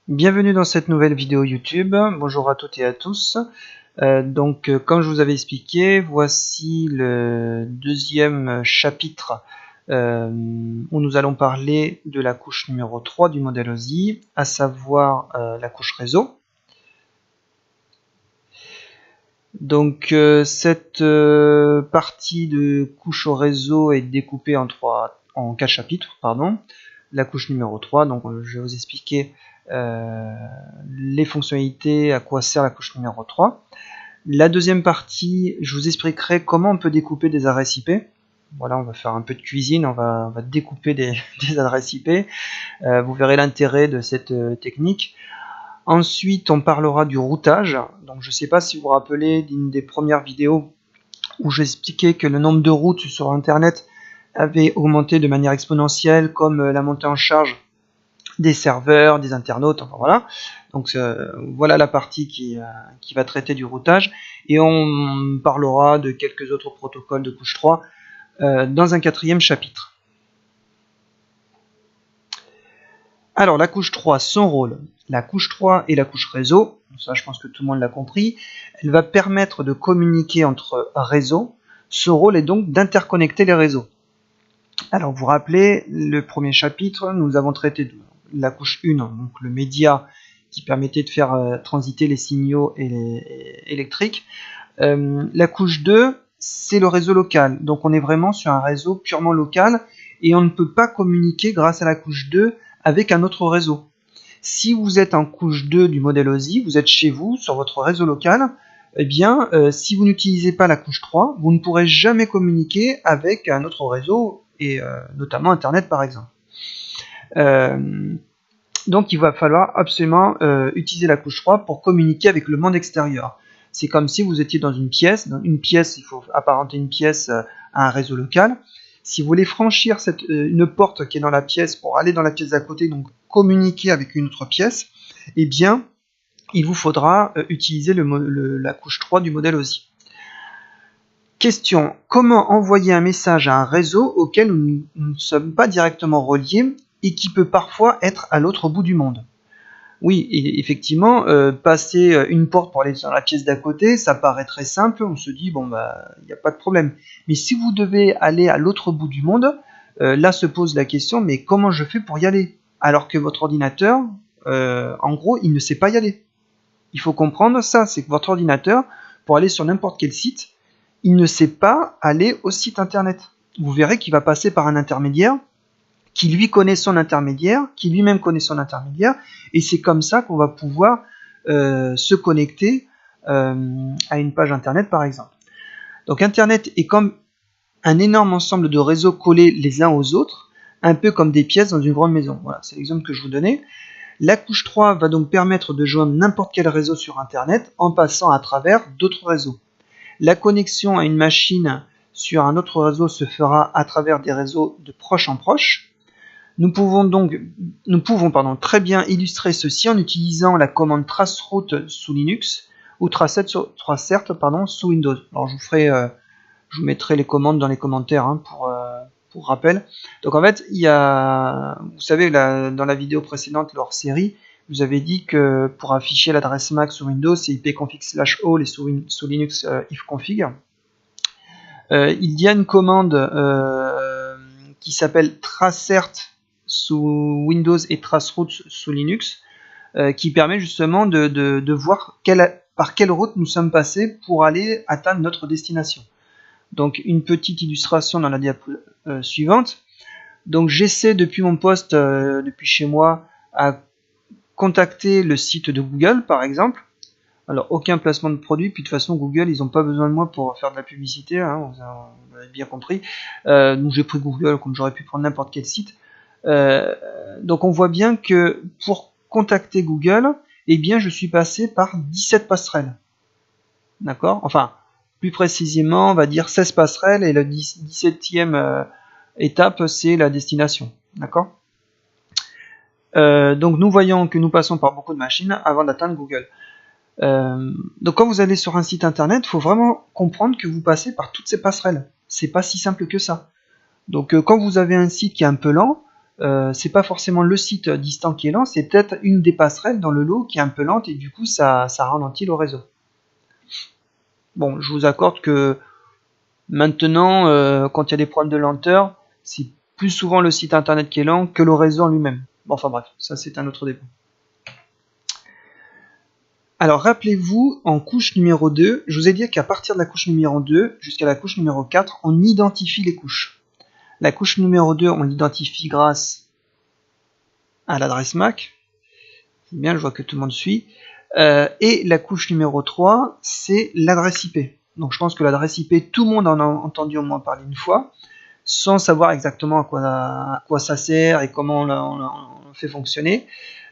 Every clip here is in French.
Bienvenue dans cette nouvelle vidéo YouTube. Bonjour à toutes et à tous. Comme je vous avais expliqué, voici le deuxième chapitre où nous allons parler de la couche numéro 3 du modèle OSI, à savoir la couche réseau. Cette partie de couche au réseau est découpée en 4 chapitres. La couche numéro 3, je vais vous expliquer les fonctionnalités, à quoi sert la couche numéro 3. La deuxième partie, je vous expliquerai comment on peut découper des adresses IP. Voilà, on va faire un peu de cuisine, on va découper des adresses IP. Vous verrez l'intérêt de cette technique. Ensuite, on parlera du routage. Donc, je ne sais pas si vous vous rappelez d'une des premières vidéos où j'expliquais que le nombre de routes sur Internet avait augmenté de manière exponentielle, comme la montée en charge des serveurs, des internautes, enfin voilà. Donc voilà la partie qui va traiter du routage. Et on parlera de quelques autres protocoles de couche 3 dans un quatrième chapitre. Alors la couche 3, son rôle. La couche 3 et la couche réseau, ça je pense que tout le monde l'a compris, elle va permettre de communiquer entre réseaux. Ce rôle est donc d'interconnecter les réseaux. Alors vous vous rappelez, le premier chapitre, nous avons traité de la couche 1, donc le média qui permettait de faire transiter les signaux électriques. La couche 2, c'est le réseau local. Donc on est vraiment sur un réseau purement local et on ne peut pas communiquer grâce à la couche 2 avec un autre réseau. Si vous êtes en couche 2 du modèle OSI, vous êtes chez vous, sur votre réseau local, eh bien, si vous n'utilisez pas la couche 3, vous ne pourrez jamais communiquer avec un autre réseau, et notamment Internet par exemple. Donc il va falloir absolument utiliser la couche 3 pour communiquer avec le monde extérieur. C'est comme si vous étiez dans une pièce. Dans une pièce, il faut apparenter une pièce à un réseau local. Si vous voulez franchir une porte qui est dans la pièce pour aller dans la pièce d'à côté, donc communiquer avec une autre pièce, eh bien, il vous faudra utiliser la couche 3 du modèle OSI. Question, comment envoyer un message à un réseau auquel nous ne sommes pas directement reliés et qui peut parfois être à l'autre bout du monde? Oui, effectivement, passer une porte pour aller dans la pièce d'à côté, ça paraît très simple, on se dit, bon, bah, il n'y a pas de problème. Mais si vous devez aller à l'autre bout du monde, là se pose la question, mais comment je fais pour y aller? Alors que votre ordinateur, en gros, il ne sait pas y aller. Il faut comprendre ça, c'est que votre ordinateur, pour aller sur n'importe quel site, il ne sait pas aller au site internet. Vous verrez qu'il va passer par un intermédiaire, qui lui connaît son intermédiaire, qui lui-même connaît son intermédiaire, et c'est comme ça qu'on va pouvoir se connecter à une page internet par exemple. Donc internet est comme un énorme ensemble de réseaux collés les uns aux autres, un peu comme des pièces dans une grande maison. Voilà, c'est l'exemple que je vous donnais. La couche 3 va donc permettre de joindre n'importe quel réseau sur internet en passant à travers d'autres réseaux. La connexion à une machine sur un autre réseau se fera à travers des réseaux de proche en proche. Nous pouvons très bien illustrer ceci en utilisant la commande traceroute sous Linux ou tracert sous Windows. Alors je vous mettrai les commandes dans les commentaires pour rappel. Donc en fait, vous savez, dans la vidéo précédente, leur série, je vous avais dit que pour afficher l'adresse MAC sous Windows, c'est ipconfig/all et sous Linux ifconfig. Il y a une commande qui s'appelle tracert sous Windows et traceroute sous Linux, qui permet justement de voir par quelle route nous sommes passés pour aller atteindre notre destination. Donc une petite illustration dans la diapo suivante. Donc j'essaie depuis mon poste, depuis chez moi, à contacter le site de Google par exemple. Alors aucun placement de produit, puis de toute façon Google ils n'ont pas besoin de moi pour faire de la publicité, hein, vous avez bien compris. Donc j'ai pris Google comme j'aurais pu prendre n'importe quel site. Donc on voit bien que pour contacter Google, eh bien je suis passé par 17 passerelles. D'accord? Enfin, plus précisément, on va dire 16 passerelles et la 17e étape, c'est la destination. D'accord? Donc nous voyons que nous passons par beaucoup de machines avant d'atteindre Google. Donc quand vous allez sur un site internet, il faut vraiment comprendre que vous passez par toutes ces passerelles. C'est pas si simple que ça. Donc quand vous avez un site qui est un peu lent, c'est pas forcément le site distant qui est lent, c'est peut-être une des passerelles dans le lot qui est un peu lente et du coup ça ralentit le réseau. Bon, je vous accorde que maintenant, quand il y a des problèmes de lenteur, c'est plus souvent le site internet qui est lent que le réseau en lui-même. Bon, enfin bref, ça c'est un autre débat. Alors rappelez-vous, en couche numéro 2, je vous ai dit qu'à partir de la couche numéro 2 jusqu'à la couche numéro 4, on identifie les couches. La couche numéro 2, on l'identifie grâce à l'adresse MAC. C'est bien, je vois que tout le monde suit. Et la couche numéro 3, c'est l'adresse IP. Donc je pense que l'adresse IP, tout le monde en a entendu au moins parler une fois, sans savoir exactement à quoi ça sert et comment on fait fonctionner.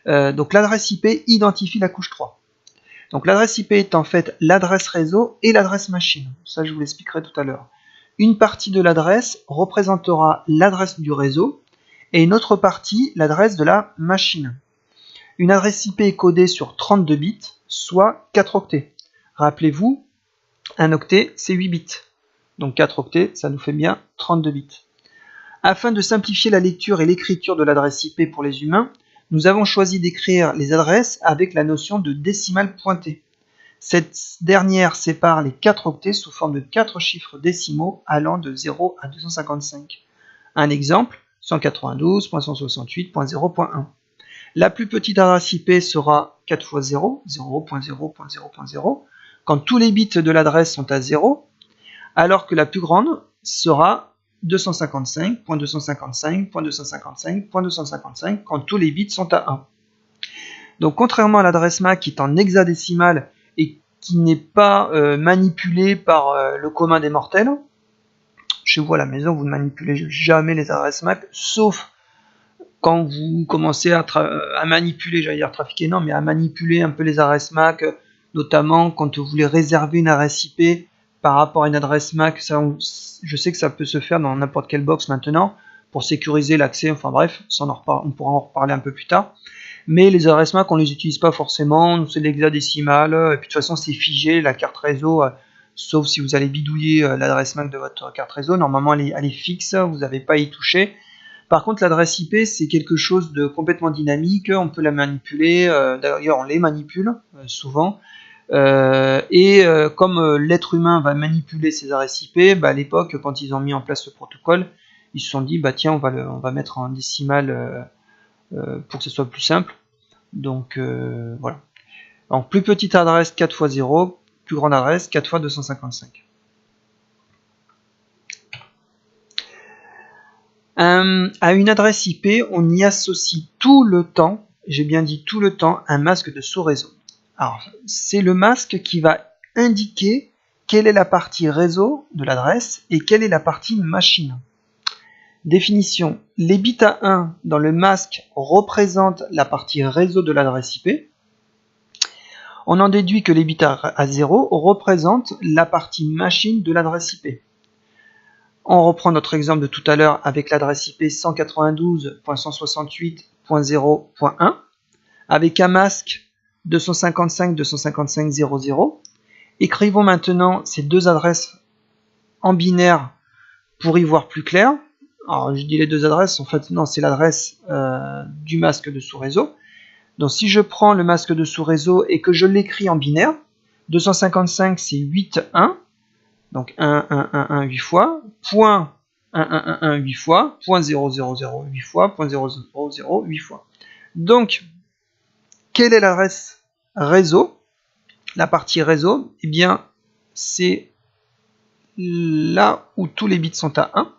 Donc l'adresse IP identifie la couche 3. Donc l'adresse IP est en fait l'adresse réseau et l'adresse machine. Ça, je vous l'expliquerai tout à l'heure. Une partie de l'adresse représentera l'adresse du réseau et une autre partie l'adresse de la machine. Une adresse IP est codée sur 32 bits, soit 4 octets. Rappelez-vous, un octet, c'est 8 bits. Donc 4 octets, ça nous fait bien 32 bits. Afin de simplifier la lecture et l'écriture de l'adresse IP pour les humains, nous avons choisi d'écrire les adresses avec la notion de décimale pointée. Cette dernière sépare les 4 octets sous forme de 4 chiffres décimaux allant de 0 à 255. Un exemple, 192.168.0.1. La plus petite adresse IP sera 4 x 0, 0.0.0.0, quand tous les bits de l'adresse sont à 0, alors que la plus grande sera 255.255.255.255 quand tous les bits sont à 1. Donc contrairement à l'adresse MAC qui est en hexadécimale et qui n'est pas manipulée par le commun des mortels, chez vous à la maison vous ne manipulez jamais les adresses MAC, sauf quand vous commencez à manipuler, j'allais dire trafiquer, non, mais à manipuler un peu les adresses MAC, notamment quand vous voulez réserver une adresse IP par rapport à une adresse MAC, ça, je sais que ça peut se faire dans n'importe quelle box maintenant, pour sécuriser l'accès, enfin bref, on pourra en reparler un peu plus tard. Mais les adresses MAC, on ne les utilise pas forcément, c'est l'hexadécimale, et puis de toute façon c'est figé, la carte réseau, sauf si vous allez bidouiller l'adresse MAC de votre carte réseau, normalement elle est fixe, vous n'avez pas à y toucher. Par contre, l'adresse IP, c'est quelque chose de complètement dynamique, on peut la manipuler, d'ailleurs on les manipule souvent, comme l'être humain va manipuler ces adresses IP, à l'époque, quand ils ont mis en place ce protocole, ils se sont dit, tiens, on va mettre en décimale pour que ce soit plus simple. Donc voilà. Donc plus petite adresse 4 x 0, plus grande adresse 4 x 255. À une adresse IP, on y associe tout le temps, j'ai bien dit tout le temps, un masque de sous-réseau. Alors, c'est le masque qui va indiquer quelle est la partie réseau de l'adresse et quelle est la partie machine. Définition, les bits à 1 dans le masque représentent la partie réseau de l'adresse IP. On en déduit que les bits à 0 représentent la partie machine de l'adresse IP. On reprend notre exemple de tout à l'heure avec l'adresse IP 192.168.0.1 avec un masque 255.255.0.0. Écrivons maintenant ces deux adresses en binaire pour y voir plus clair. Alors je dis les deux adresses, en fait non, c'est l'adresse du masque de sous-réseau. Donc si je prends le masque de sous-réseau et que je l'écris en binaire, 255 c'est 8, 1, donc 1, 1, 1, 1, 8 fois, point 1, 1, 1, 1, 8 fois, point 0, 0, 0, 8 fois, point 0, 0, 0, 8 fois. Donc, quelle est l'adresse réseau? La partie réseau, eh bien, c'est là où tous les bits sont à 1.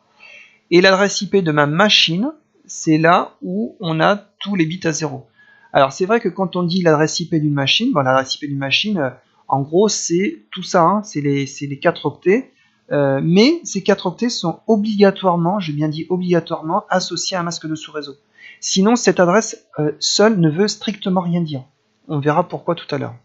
Et l'adresse IP de ma machine, c'est là où on a tous les bits à 0. Alors, c'est vrai que quand on dit l'adresse IP d'une machine, l'adresse IP d'une machine, en gros, c'est tout ça, hein, c'est les 4 octets. Mais ces 4 octets sont obligatoirement, j'ai bien dit obligatoirement, associés à un masque de sous-réseau. Sinon, cette adresse seule ne veut strictement rien dire. On verra pourquoi tout à l'heure.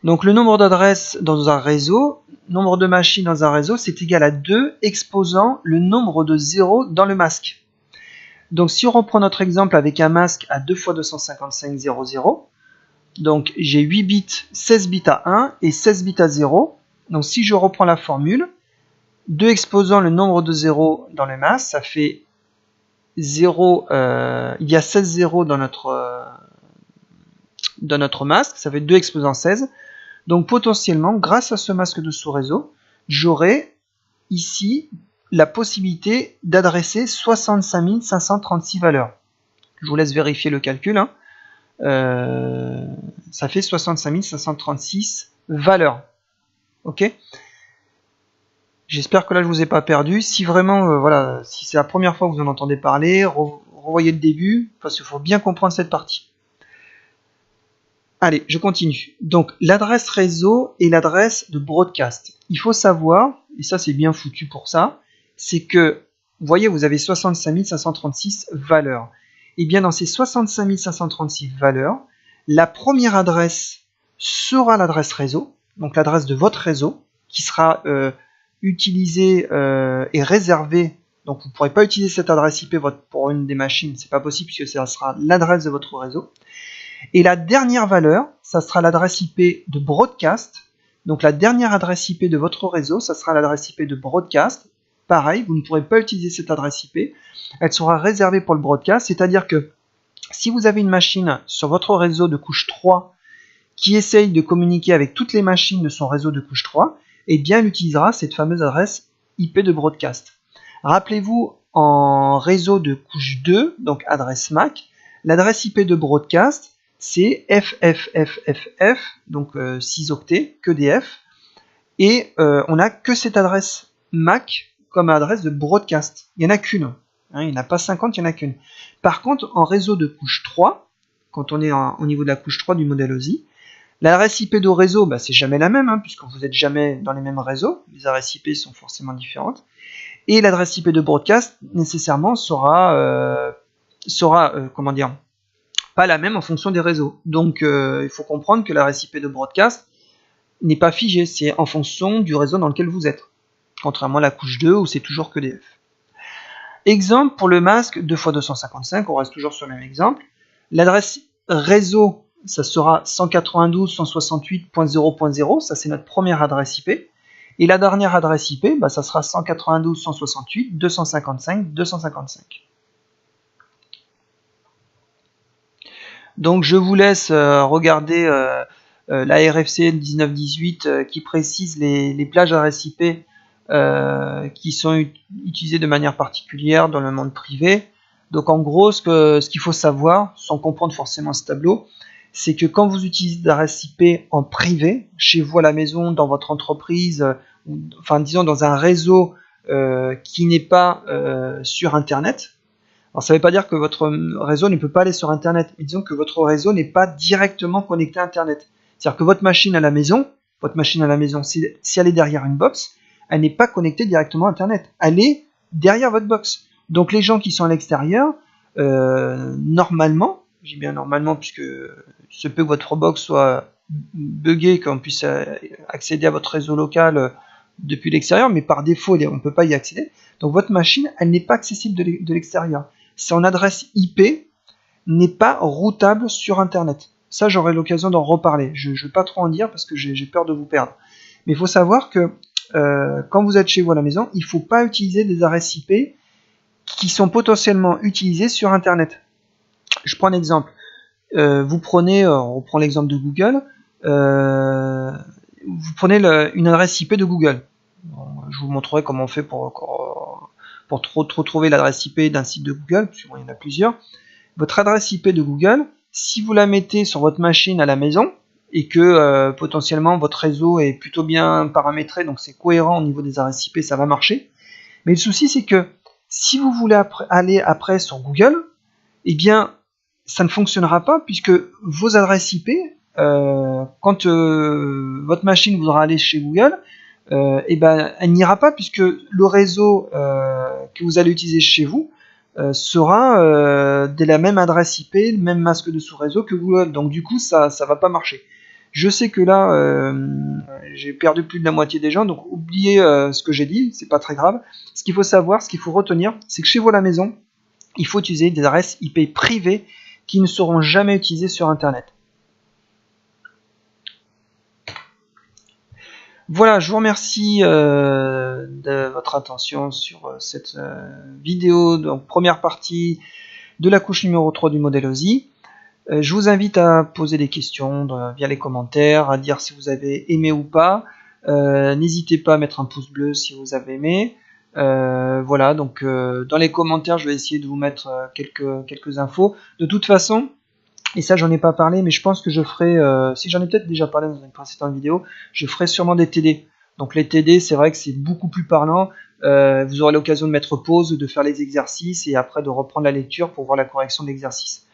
Donc le nombre d'adresses dans un réseau, nombre de machines dans un réseau, c'est égal à 2 exposant le nombre de zéros dans le masque. Donc si on reprend notre exemple avec un masque à 2 x 255.0.0, donc j'ai 8 bits, 16 bits à 1 et 16 bits à 0. Donc si je reprends la formule, 2 exposant le nombre de zéros dans le masque, ça fait 0, il y a 16 zéros dans notre masque, ça fait 2 exposant 16. Donc potentiellement, grâce à ce masque de sous-réseau, j'aurai ici la possibilité d'adresser 65 536 valeurs. Je vous laisse vérifier le calcul. Hein. Ça fait 65 536 valeurs. Ok. J'espère que là je vous ai pas perdu. Si vraiment, voilà, si c'est la première fois que vous en entendez parler, revoyez le début, parce qu'il faut bien comprendre cette partie. Allez, je continue. Donc l'adresse réseau et l'adresse de broadcast. Il faut savoir, et ça c'est bien foutu pour ça, c'est que, vous voyez, vous avez 65 536 valeurs. Et bien dans ces 65 536 valeurs, la première adresse sera l'adresse réseau, donc l'adresse de votre réseau, qui sera utilisée et réservée. Donc vous ne pourrez pas utiliser cette adresse IP pour une des machines, c'est pas possible puisque ça sera l'adresse de votre réseau. Et la dernière valeur, ça sera l'adresse IP de broadcast. Donc la dernière adresse IP de votre réseau, ça sera l'adresse IP de broadcast. Pareil, vous ne pourrez pas utiliser cette adresse IP. Elle sera réservée pour le broadcast, c'est-à-dire que si vous avez une machine sur votre réseau de couche 3 qui essaye de communiquer avec toutes les machines de son réseau de couche 3, eh bien elle utilisera cette fameuse adresse IP de broadcast. Rappelez-vous, en réseau de couche 2, donc adresse MAC, l'adresse IP de broadcast, c'est FFFFF, donc 6 octets, que des F, et on n'a que cette adresse MAC comme adresse de broadcast. Il n'y en a qu'une, hein, il n'y en a pas 50, il n'y en a qu'une. Par contre, en réseau de couche 3, quand on est au niveau de la couche 3 du modèle OSI, l'adresse IP de réseau, bah, c'est jamais la même, hein, puisque vous n'êtes jamais dans les mêmes réseaux, les adresses IP sont forcément différentes, et l'adresse IP de broadcast, nécessairement, sera comment dire, pas la même en fonction des réseaux. Donc il faut comprendre que l'adresse IP de broadcast n'est pas figée, c'est en fonction du réseau dans lequel vous êtes. Contrairement à la couche 2 où c'est toujours que des F. Exemple pour le masque 2x255, on reste toujours sur le même exemple. L'adresse réseau, ça sera 192.168.0.0, ça c'est notre première adresse IP. Et la dernière adresse IP, bah, ça sera 192.168.255.255. Donc je vous laisse regarder la RFC 1918 qui précise les plages adresses IP qui sont utilisées de manière particulière dans le monde privé. Donc en gros, ce qu'il faut savoir, sans comprendre forcément ce tableau, c'est que quand vous utilisez des adresses IP en privé, chez vous à la maison, dans votre entreprise, enfin disons dans un réseau qui n'est pas sur Internet. Alors ça ne veut pas dire que votre réseau ne peut pas aller sur Internet, mais disons que votre réseau n'est pas directement connecté à Internet. C'est-à-dire que votre machine à la maison, si elle est derrière une box, elle n'est pas connectée directement à Internet. Elle est derrière votre box. Donc les gens qui sont à l'extérieur, normalement, j'ai bien normalement puisque il se peut que votre box soit buggée, qu'on puisse accéder à votre réseau local depuis l'extérieur, mais par défaut, on ne peut pas y accéder. Donc votre machine, elle n'est pas accessible de l'extérieur. Son adresse IP n'est pas routable sur Internet. Ça, j'aurai l'occasion d'en reparler. Je ne vais pas trop en dire parce que j'ai peur de vous perdre. Mais il faut savoir que quand vous êtes chez vous à la maison, il ne faut pas utiliser des adresses IP qui sont potentiellement utilisées sur Internet. Je prends un exemple. On reprend l'exemple de Google. Vous prenez une adresse IP de Google. Bon, je vous montrerai comment on fait pour retrouver l'adresse IP d'un site de Google, parce qu'il y en a plusieurs. Votre adresse IP de Google, si vous la mettez sur votre machine à la maison, et que potentiellement votre réseau est plutôt bien paramétré, donc c'est cohérent au niveau des adresses IP, ça va marcher. Mais le souci, c'est que si vous voulez aller après sur Google, eh bien, ça ne fonctionnera pas, puisque vos adresses IP, quand votre machine voudra aller chez Google, elle n'ira pas, puisque le réseau que vous allez utiliser chez vous sera de la même adresse IP, le même masque de sous-réseau que Google. Donc du coup, ça va pas marcher. Je sais que là, j'ai perdu plus de la moitié des gens, donc oubliez ce que j'ai dit, c'est pas très grave. Ce qu'il faut savoir, ce qu'il faut retenir, c'est que chez vous à la maison, il faut utiliser des adresses IP privées qui ne seront jamais utilisées sur Internet. Voilà, je vous remercie de votre attention sur cette vidéo, donc première partie de la couche numéro 3 du modèle OSI. Je vous invite à poser des questions via les commentaires, à dire si vous avez aimé ou pas. N'hésitez pas à mettre un pouce bleu si vous avez aimé. Voilà, donc dans les commentaires, je vais essayer de vous mettre quelques infos. De toute façon, et ça j'en ai pas parlé, mais je pense que je ferai, si j'en ai peut-être déjà parlé dans une précédente vidéo, je ferai sûrement des TD. Donc les TD, c'est vrai que c'est beaucoup plus parlant. Vous aurez l'occasion de mettre pause, de faire les exercices et après de reprendre la lecture pour voir la correction de l'exercice.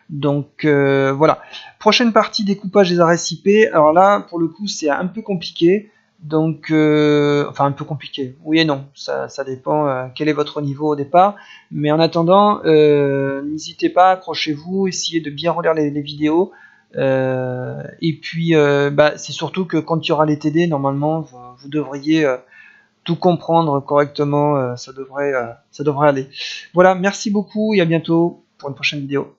Donc voilà. Prochaine partie, découpage des arrêts IP. Alors là, pour le coup, c'est un peu compliqué. Donc, enfin un peu compliqué. Oui et non, ça dépend quel est votre niveau au départ. Mais en attendant, n'hésitez pas, accrochez-vous, essayez de bien relire les vidéos. Et puis, c'est surtout que quand il y aura les TD, normalement, vous devriez tout comprendre correctement. Ça devrait aller. Voilà, merci beaucoup et à bientôt pour une prochaine vidéo.